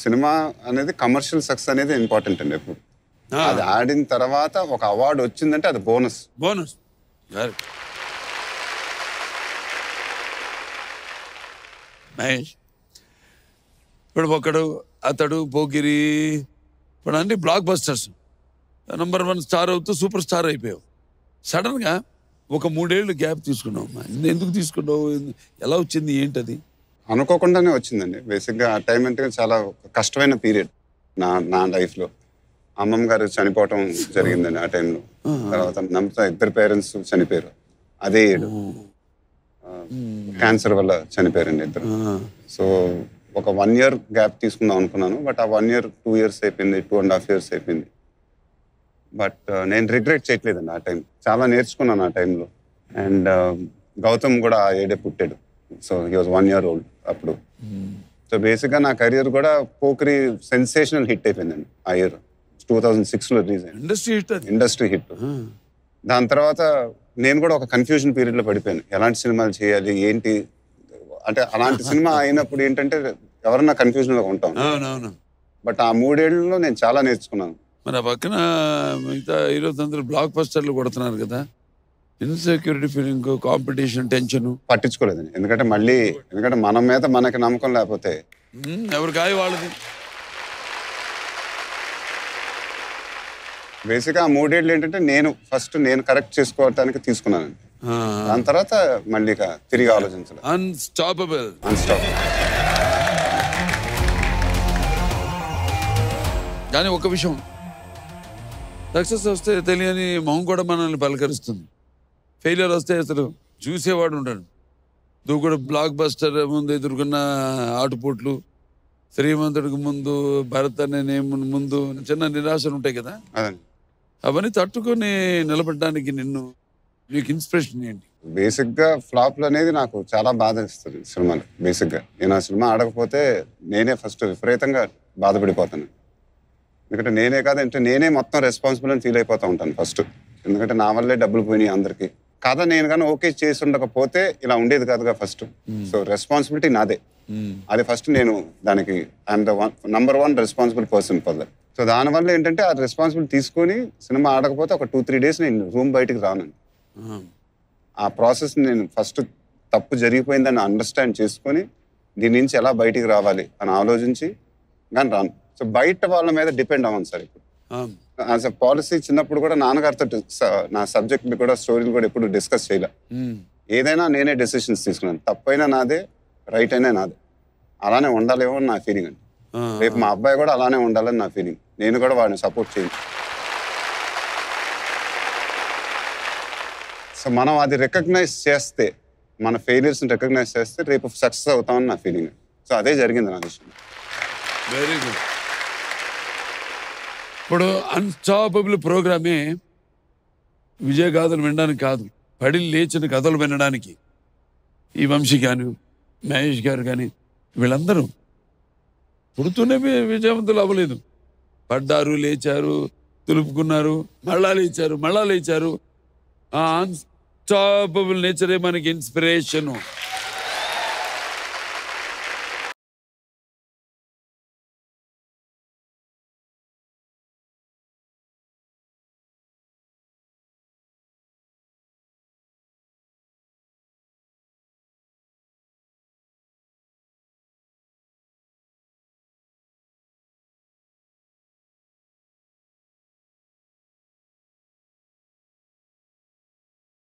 Cinema అనేది commercial success అనేది important అండి ఎప్పుడు. అది ఆడిన తర్వాత ఒక అవార్డు వచ్చిందంటే అది బోనస్. మహేష్, ఇప్పుడు ఒకడు అతడు పోకిరి ఇప్పుడు అన్ని బ్లాక్ బస్టర్స్, #1 స్టార్ అవుతూ సూపర్ స్టార్ అయిపోయావు. సడన్గా ఒక 3 ఏళ్ళు గ్యాప్ తీసుకున్నావు. ఎందుకు తీసుకున్నావు? ఎలా వచ్చింది? ఏంటది? అనుకోకుండానే వచ్చిందండి. బేసిక్గా ఆ టైం అంటే చాలా కష్టమైన పీరియడ్ నా లైఫ్లో. అమ్మమ్మ గారు చనిపోవటం జరిగిందండి ఆ టైంలో. తర్వాత నమ్ముతా 2 పేరెంట్స్ చనిపోయారు అదే ఏడు. క్యాన్సర్ వల్ల చనిపోయారండి 2. సో ఒక 1 year గ్యాప్ తీసుకుందాం అనుకున్నాను. బట్ ఆ 1 year 2 years అయిపోయింది, 2.5 years అయిపోయింది. బట్ నేను రిగ్రెట్ చేయట్లేదండి ఆ టైం. చాలా నేర్చుకున్నాను ఆ టైంలో. అండ్ గౌతమ్ కూడా ఆ ఏడే పుట్టాడు. So he was 1 year old అప్పుడు. సో బేసిక్గా నా కెరియర్ కూడా పోకరి సెన్సేషనల్ హిట్ అయిపోయిందండి ఆ ఇయర్. 2006లో రిలీజ్ అయింది. Industry hit. దాని తర్వాత నేను కూడా ఒక కన్ఫ్యూజన్ పీరియడ్లో పడిపోయాను. ఎలాంటి సినిమాలు చేయాలి ఏంటి అంటే. అలాంటి సినిమా అయినప్పుడు ఏంటంటే ఎవరన్నా కన్ఫ్యూజన్లో ఉంటాం. బట్ ఆ 3 ఏళ్లలో నేను చాలా నేర్చుకున్నాను. మరి ఆ పక్కన మిగతా హీరోస్ అందరూ బ్లాక్ బస్టర్లు కొడుతున్నారు కదా, ఇన్సెక్యూరిటీ ఫీలింగ్, కాంపిటీషన్, టెన్షన్ పట్టించుకోలేదండి. ఎందుకంటే మన మీద మనకి నమ్మకం లేకపోతే ఎవరికాయ వాళ్ళది. బేసిక్గా ఆ 3 ఏళ్ళు ఏంటంటే నేను కరెక్ట్ చేసుకోవడానికి తీసుకున్నానండి. దాని తర్వాత మళ్ళీ తిరిగి ఆలోచించాలి. అన్స్టాపబుల్. కానీ ఒక విషయం, సక్సెస్ వస్తే తెలియని మొహం కూడా మనల్ని పలకరిస్తుంది. ఫెయిలియర్ వస్తే అసలు చూసేవాడు ఉంటాడు. దూకుడు బ్లాక్ బస్టర్ ముందు ఎదుర్కొన్న ఆటుపోట్లు, శ్రీమంతుడికి ముందు, భరత్ అనే నేమ్ ముందు చిన్న నిరాశలు ఉంటాయి కదా, అవన్నీ తట్టుకొని నిలబడడానికి నీకు ఇన్స్పిరేషన్ ఏంటి? బేసిక్గా ఫ్లాప్లు అనేది నాకు చాలా బాధ ఇస్తుంది సినిమాలు. బేసిక్గా నేను ఆ సినిమా ఆడకపోతే నేనే ఫస్ట్ విపరీతంగా బాధపడిపోతాను. ఎందుకంటే నేనే కాదంటే నేనే మొత్తం రెస్పాన్సిబుల్ అని ఫీల్ అయిపోతూ ఉంటాను ఫస్ట్. ఎందుకంటే నా వల్లే డబ్బులు పోయినాయి అందరికి. కథ నేను కానీ ఓకే చేసి ఉండకపోతే ఇలా ఉండేది కాదుగా ఫస్ట్. సో రెస్పాన్సిబిలిటీ నాదే. అది ఫస్ట్ నేను దానికి I'm the #1 responsible person for that. So దానివల్ల ఏంటంటే ఆ రెస్పాన్సిబిలిటీ తీసుకొని సినిమా ఆడకపోతే ఒక 2-3 days నేను రూమ్ బయటికి రానండి. ఆ ప్రాసెస్ నేను ఫస్ట్ తప్పు జరిగిపోయిందని అండర్స్టాండ్ చేసుకొని దీని నుంచి ఎలా బయటికి రావాలి అని ఆలోచించి కానీ రాను. సో బయట వాళ్ళ మీద డిపెండ్ అవ్వను సార్. ఇప్పుడు యాజ్ అ పాలసీ చిన్నప్పుడు కూడా నాన్నగారితో నా సబ్జెక్ట్ కూడా స్టోరీలు కూడా ఎప్పుడు డిస్కస్ చేయలే. ఏదైనా నేనే డెసిషన్స్ తీసుకున్నాను. తప్పైనా నాదే, రైట్ అయినా నాదే. అలానే ఉండాలేమో అని నా ఫీలింగ్ అండి. రేపు మా అబ్బాయి కూడా అలానే ఉండాలని నా ఫీలింగ్. నేను కూడా వాడిని సపోర్ట్ చేయను. సో మనం అది రికగ్నైజ్ చేస్తే, మన ఫెయిలియర్స్ని రికగ్నైజ్ చేస్తే రేపు సక్సెస్ అవుతామని నా ఫీలింగ్. సో అదే జరిగింది నా విషయం. Very good. ఇప్పుడు అన్స్టాపబుల్ ప్రోగ్రామే విజయగాథలు వినడానికి కాదు, పడి లేచిన కథలు వినడానికి. ఈ వంశీ కానీ, మహేష్ గారు కానీ వీళ్ళందరూ పుడుతూనే విజయవంతులు అవ్వలేదు. పడ్డారు, లేచారు, తులుపుకున్నారు, మళ్ళా లేచారు. ఆ అన్స్టాపబుల్ నేచరే మనకి ఇన్స్పిరేషను.